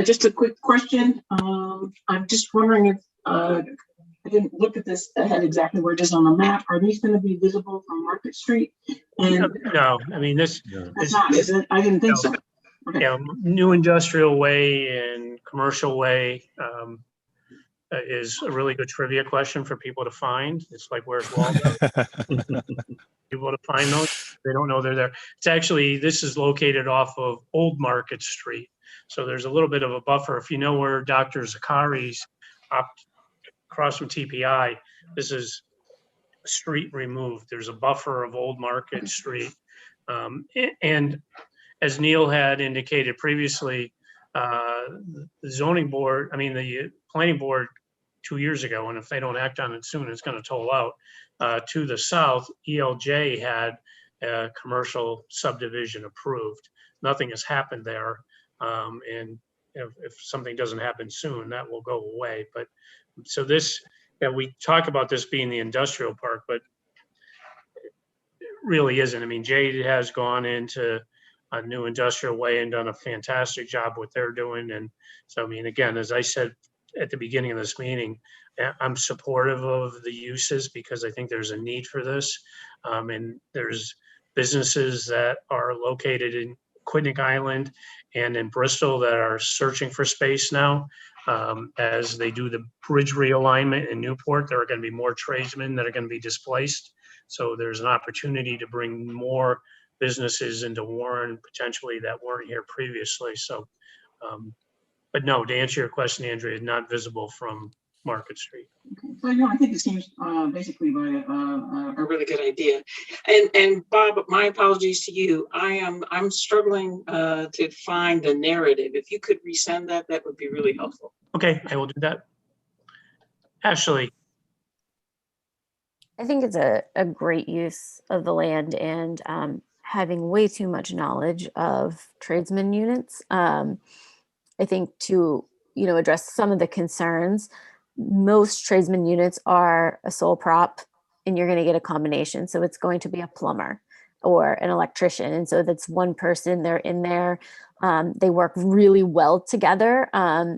J: Just a quick question. I'm just wondering if I didn't look at this ahead exactly where it is on the map. Are these going to be visible from Market Street? And
B: No, I mean,
J: it's not, is it? I didn't think so. Okay.
B: New industrial way and commercial way. is a really good trivia question for people to find. It's like, where's Waldo? People to find those. They don't know they're there. It's actually, this is located off of Old Market Street. So there's a little bit of a buffer. If you know where Dr. Zakari's up across from TPI, this is a street removed. There's a buffer of Old Market Street. And as Neil had indicated previously, the zoning board, the planning board 2 years ago, and if they don't act on it soon, it's going to toll out. To the south, ELJ had a commercial subdivision approved. Nothing has happened there. And if something doesn't happen soon, that will go away. But so this, we talk about this being the industrial park, but it really isn't. Jade has gone into a new industrial way and done a fantastic job what they're doing. And so, again, as I said at the beginning of this meeting, I'm supportive of the uses because I think there's a need for this. And there's businesses that are located in Quinnick Island and in Bristol that are searching for space now. As they do the bridge realignment in Newport, there are going to be more tradesmen that are going to be displaced. So there's an opportunity to bring more businesses into Warren potentially that weren't here previously. So, but no, to answer your question, Andrea, not visible from Market Street.
J: Okay. So, I think it seems basically a really good idea. And Bob, my apologies to you. I'm struggling to find the narrative. If you could resend that, that would be really helpful.
B: Okay, I will do that. Ashley.
K: I think it's a great use of the land, and having way too much knowledge of tradesman units. I think to, address some of the concerns, most tradesman units are a sole prop and you're going to get a combination. So it's going to be a plumber or an electrician. And so that's one person, they're in there. They work really well together.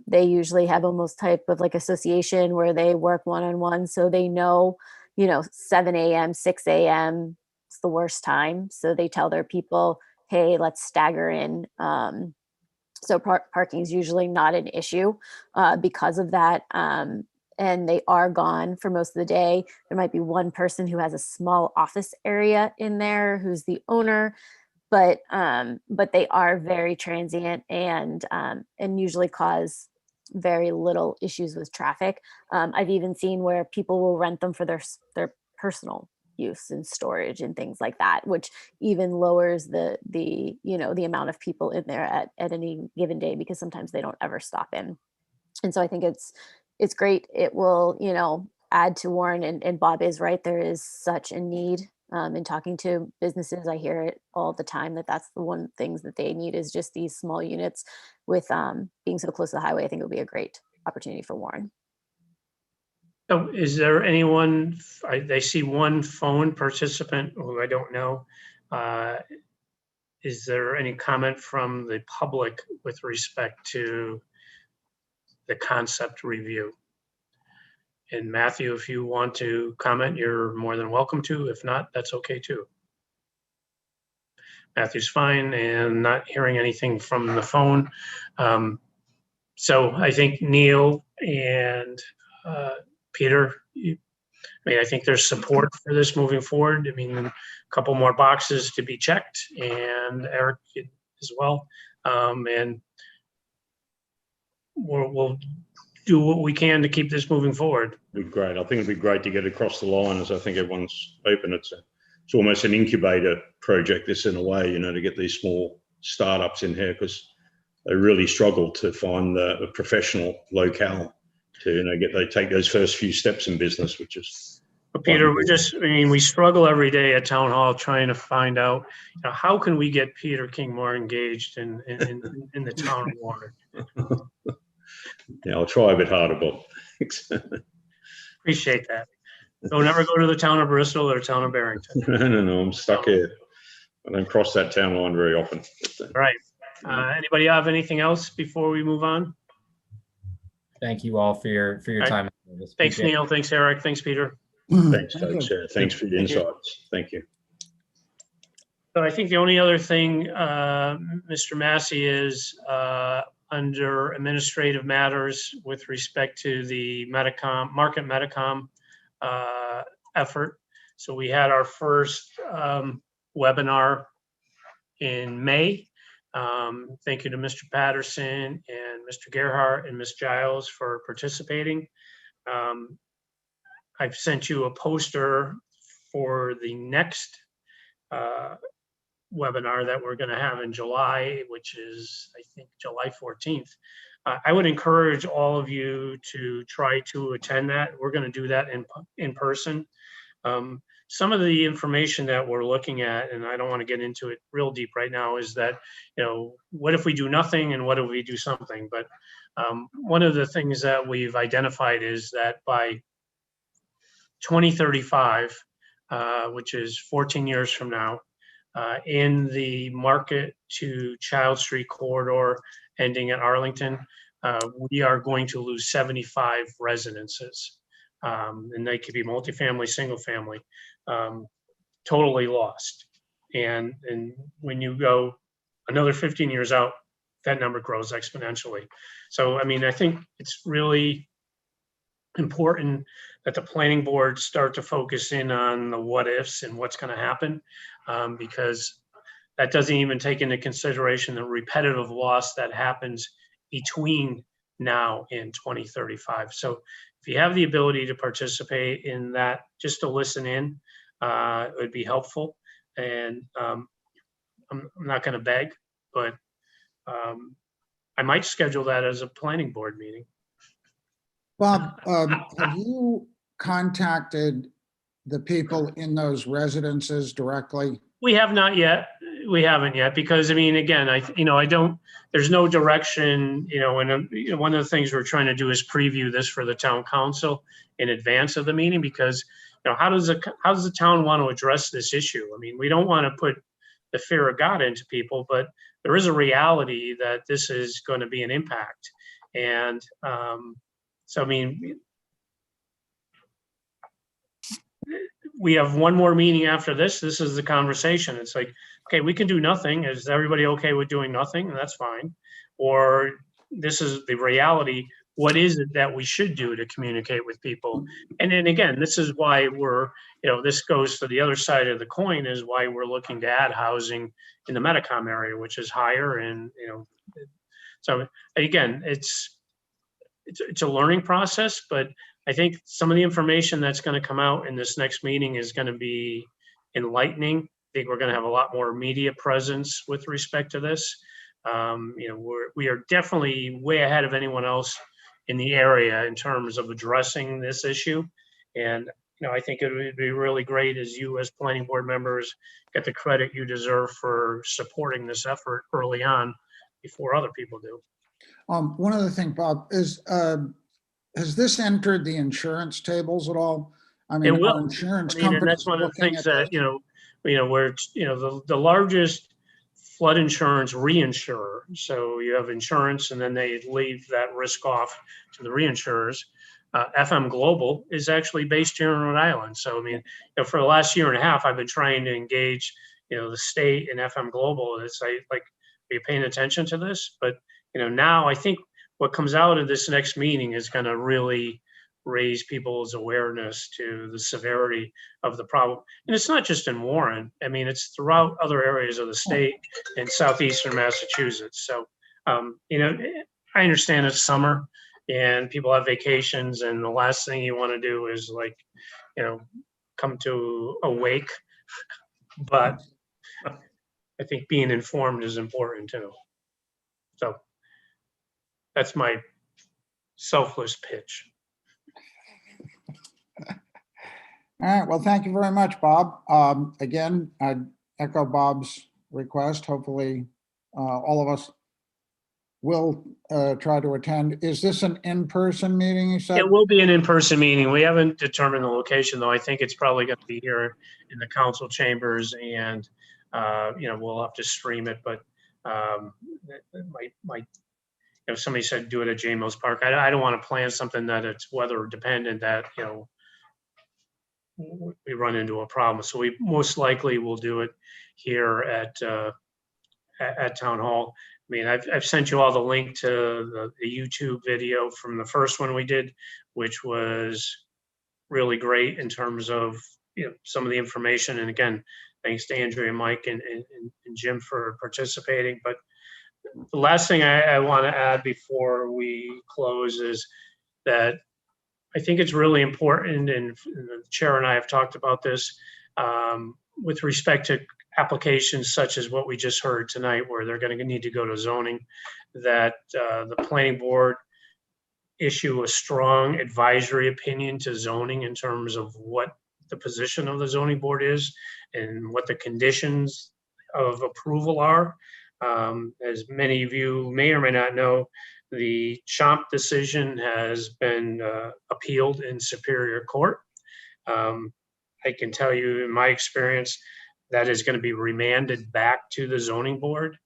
K: They usually have almost type of like association where they work one-on-one. So they know, 7 a.m., 6 a.m., it's the worst time. So they tell their people, hey, let's stagger in. So parking is usually not an issue because of that. And they are gone for most of the day. There might be one person who has a small office area in there who's the owner, but they are very transient and usually cause very little issues with traffic. I've even seen where people will rent them for their personal use and storage and things like that, which even lowers the amount of people in there at any given day, because sometimes they don't ever stop in. And so I think it's great. It will, add to Warren, and Bob is right. There is such a need in talking to businesses. I hear it all the time that's the one things that they need is just these small units. With being so close to the highway, I think it would be a great opportunity for Warren.
B: So is there anyone, I see one phone participant who I don't know. Is there any comment from the public with respect to the concept review? And Matthew, if you want to comment, you're more than welcome to. If not, that's okay too. Matthew's fine, and not hearing anything from the phone. So I think Neil and Peter, I think there's support for this moving forward. A couple more boxes to be checked, and Eric as well. And we'll do what we can to keep this moving forward.
F: It'd be great. I think it'd be great to get across the line, as I think everyone's hoping. It's almost an incubator project, this in a way, to get these small startups in here, because they really struggle to find a professional locale to take those first few steps in business, which is.
B: But Peter, we struggle every day at Town Hall trying to find out, how can we get Peter King more engaged in the town of Warren?
F: Yeah, I'll try a bit harder, Bob.
B: Appreciate that. Don't ever go to the town of Bristol or town of Barrington.
F: No, I'm stuck here. I don't cross that town line very often.
B: All right. Anybody have anything else before we move on?
D: Thank you all for your time.
B: Thanks, Neil. Thanks, Eric. Thanks, Peter.
F: Thanks, folks. Thanks for the insights. Thank you.
B: So I think the only other thing, Mr. Massey, is under administrative matters with respect to the market Metacom effort. So we had our first webinar in May. Thank you to Mr. Patterson and Mr. Gerhart and Ms. Giles for participating. I've sent you a poster for the next webinar that we're going to have in July, which is, I think, July 14th. I would encourage all of you to try to attend that. We're going to do that in person. Some of the information that we're looking at, and I don't want to get into it real deep right now, is that, what if we do nothing and what if we do something? But one of the things that we've identified is that by 2035, which is 14 years from now, in the Market to Child Street corridor ending at Arlington, we are going to lose 75 residences. And they could be multifamily, single family, totally lost. And when you go another 15 years out, that number grows exponentially. So, I mean, I think it's really important that the planning board start to focus in on the what ifs and what's going to happen, because that doesn't even take into consideration the repetitive loss that happens between now and 2035. So if you have the ability to participate in that, just to listen in, it would be helpful. And I'm not going to beg, but I might schedule that as a planning board meeting.
A: Bob, have you contacted the people in those residences directly?
B: We have not yet. We haven't yet, because I mean, again, I don't, there's no direction, and one of the things we're trying to do is preview this for the town council in advance of the meeting, because, how does the town want to address this issue? I mean, we don't want to put the fear of God into people, but there is a reality that this is going to be an impact. And so, I mean, we have one more meeting after this. This is the conversation. It's like, okay, we can do nothing. Is everybody okay with doing nothing? And that's fine. Or this is the reality. What is it that we should do to communicate with people? And then again, this is why we're, this goes to the other side of the coin, is why we're looking to add housing in the Metacom area, which is higher. And, so again, it's a learning process, but I think some of the information that's going to come out in this next meeting is going to be enlightening. I think we're going to have a lot more media presence with respect to this. We are definitely way ahead of anyone else in the area in terms of addressing this issue. And, I think it would be really great as you as planning board members get the credit you deserve for supporting this effort early on before other people do.
A: One other thing, Bob, is has this entered the insurance tables at all? I mean,
B: It will.
A: are insurance
B: And
A: companies
B: that's one of the
A: looking
B: things
A: at
B: that, where, the largest flood insurance reinsurer. So you have insurance and then they leave that risk off to the reinsurers. FM Global is actually based here in Rhode Island. So, I mean, for the last year and a half, I've been trying to engage, the state and FM Global. It's like, are you paying attention to this? But, now I think what comes out of this next meeting is going to really raise people's awareness to the severity of the problem. And it's not just in Warren. I mean, it's throughout other areas of the state and southeastern Massachusetts. So, I understand it's summer and people have vacations, and the last thing you want to do is come to a wake. But I think being informed is important too. So that's my selfless pitch.
A: All right. Well, thank you very much, Bob. Again, I'd echo Bob's request. Hopefully, all of us will try to attend. Is this an in-person meeting, you said?
B: It will be an in-person meeting. We haven't determined the location, though. I think it's probably going to be here in the council chambers, and we'll have to stream it. But if somebody said do it at J. Mills Park, I don't want to plan something that it's weather dependent that we run into a problem. So we most likely will do it here at Town Hall. mean, I've sent you all the link to the YouTube video from the first one we did, which was really great in terms of, you know, some of the information. And again, thanks to Andrea and Mike and Jim for participating. But the last thing I want to add before we close is that I think it's really important, and the chair and I have talked about this, with respect to applications such as what we just heard tonight, where they're going to need to go to zoning, that the planning board issue a strong advisory opinion to zoning in terms of what the position of the zoning board is and what the conditions of approval are. As many of you may or may not know, the Chomp decision has been appealed in Superior Court. I can tell you in my experience, that is going to be remanded back to the zoning board.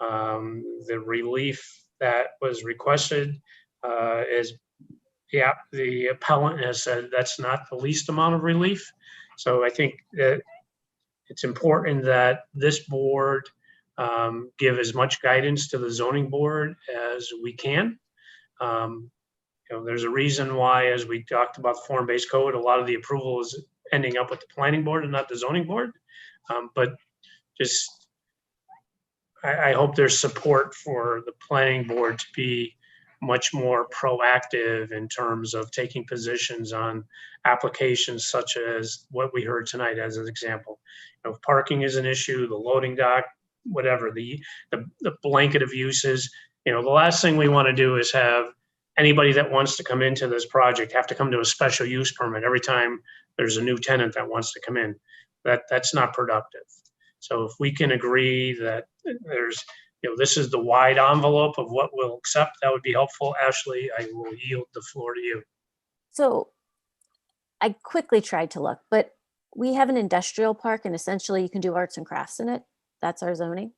B: The relief that was requested is, yeah, the appellant has said that's not the least amount of relief. So I think that it's important that this board give as much guidance to the zoning board as we can. You know, there's a reason why, as we talked about form-based code, a lot of the approval is ending up with the planning board and not the zoning board. But just, I hope there's support for the planning board to be much more proactive in terms of taking positions on applications such as what we heard tonight as an example. You know, if parking is an issue, the loading dock, whatever, the blanket of uses, you know, the last thing we want to do is have anybody that wants to come into this project have to come to a special use permit every time there's a new tenant that wants to come in. That's not productive. So if we can agree that there's, you know, this is the wide envelope of what we'll accept, that would be helpful. Ashley, I will yield the floor to you.
K: So I quickly tried to look, but we have an industrial park and essentially you can do arts and crafts in it. That's our zoning.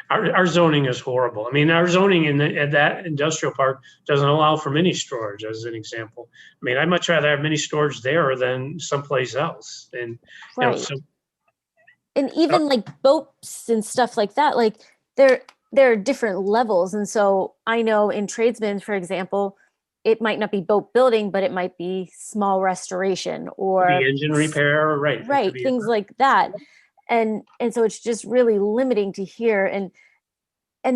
B: Our zoning is horrible. I mean, our zoning in that industrial park doesn't allow for mini storage, as an example. I mean, I'd much rather have mini storage there than someplace else. And, you know,
K: Right.
B: so
K: And even like boats and stuff like that, like there are different levels. And so I know in tradesmen, for example, it might not be boat building, but it might be small restoration or
B: the engine repair, right?
K: right, things like that. And so it's just really limiting to here. And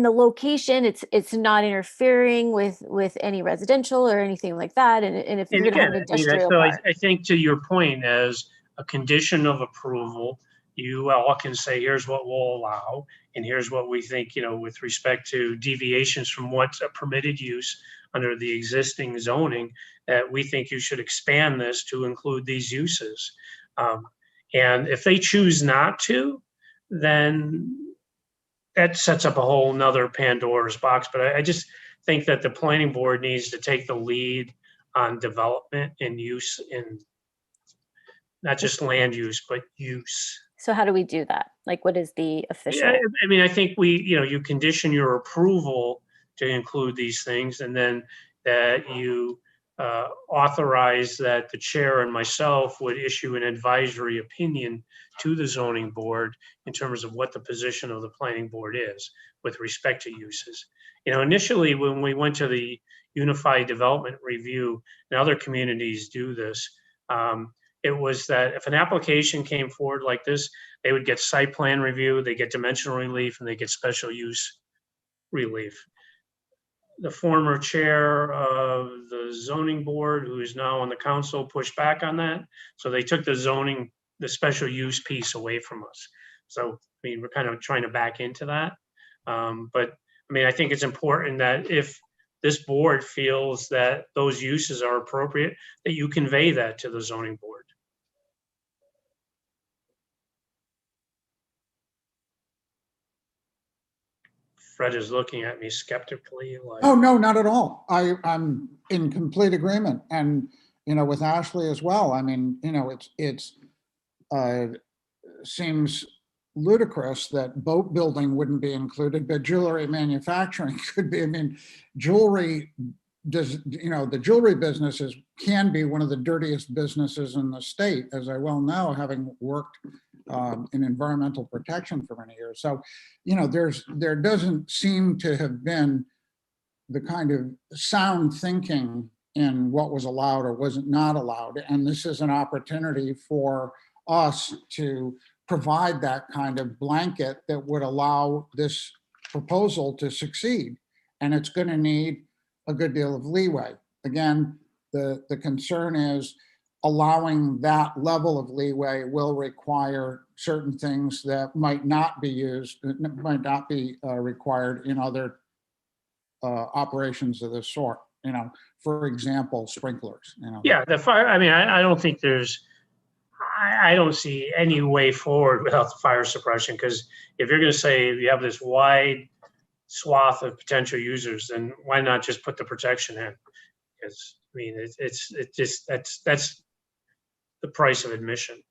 K: the location, it's not interfering with any residential or anything like that. And if you're
B: And
K: gonna have
B: again,
K: an industrial
B: so
K: park.
B: I think to your point, as a condition of approval, you all can say, here's what we'll allow, and here's what we think, you know, with respect to deviations from what's a permitted use under the existing zoning, that we think you should expand this to include these uses. And if they choose not to, then that sets up a whole nother Pandora's box. But I just think that the planning board needs to take the lead on development and use, in not just land use, but use.
K: So how do we do that? Like, what is the official?
B: Yeah, I mean, I think you condition your approval to include these things, and then that you authorize that the chair and myself would issue an advisory opinion to the zoning board in terms of what the position of the planning board is with respect to uses. You know, initially when we went to the Unified Development Review, and other communities do this, it was that if an application came forward like this, they would get site plan review, they get dimensional relief, and they get special use relief. The former chair of the zoning board, who is now on the council, pushed back on that. So they took the special use piece away from us. So, I mean, we're kind of trying to back into that. But I mean, I think it's important that if this board feels that those uses are appropriate, that you convey that to the zoning board. Fred is looking at me skeptically. Like,
A: Oh, no, not at all. I'm in complete agreement. And, you know, with Ashley as well. I mean, you know, it's seems ludicrous that boat building wouldn't be included, but jewelry manufacturing could be. I mean, jewelry does, you know, the jewelry businesses can be one of the dirtiest businesses in the state, as I well know, having worked in environmental protection for many years. So, you know, there doesn't seem to have been the kind of sound thinking in what was allowed or wasn't not allowed. And this is an opportunity for us to provide that kind of blanket that would allow this proposal to succeed. And it's going to need a good deal of leeway. Again, the concern is allowing that level of leeway will require certain things that might not be used, might not be required in other operations of this sort. You know, for example, sprinklers. You know.
B: Yeah, the fire, I mean, I don't think I don't see any way forward without the fire suppression, because if you're going to say you have this wide swath of potential users, then why not just put the protection in? Because I mean, it's just that's the price of admission.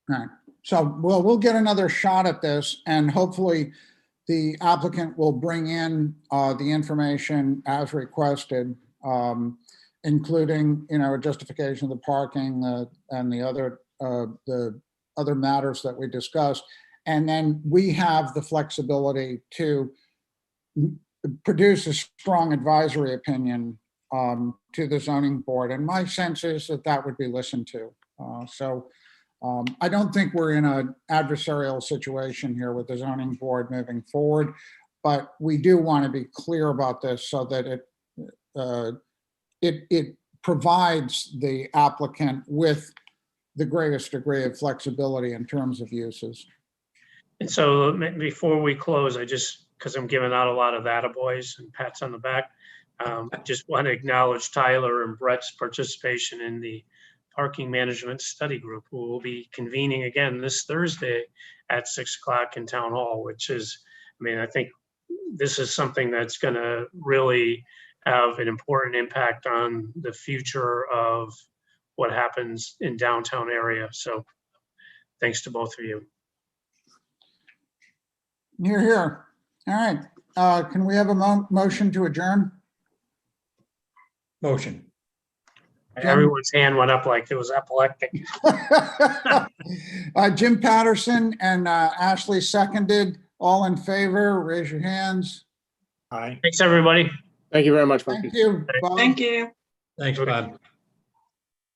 A: Right. So we'll get another shot at this, and hopefully the applicant will bring in the information as requested, including, you know, a justification of the parking and the other matters that we discussed. And then we have the flexibility to produce a strong advisory opinion to the zoning board. And my sense is that that would be listened to. I don't think we're in an adversarial situation here with the zoning board moving forward, but we do want to be clear about this so that it provides the applicant with the greatest degree of flexibility in terms of uses.
B: And so before we close, because I'm giving out a lot of attaboys and pats on the back, I just want to acknowledge Tyler and Brett's participation in the Parking Management Study Group, who will be convening again this Thursday at 6 o'clock in Town Hall, which is, I mean, I think this is something that's going to really have an important impact on the future of what happens in downtown area. So thanks to both of you.
A: You're here. All right. Can we have a motion to adjourn?
C: Motion.
B: Everyone's hand went up like it was epileptic.
A: Jim Patterson and Ashley seconded. All in favor, raise your hands.
G: Aye.
B: Thanks, everybody.
G: Thank you very much.
A: Thank you. Bob.
J: Thank you.
C: Thanks, Bob.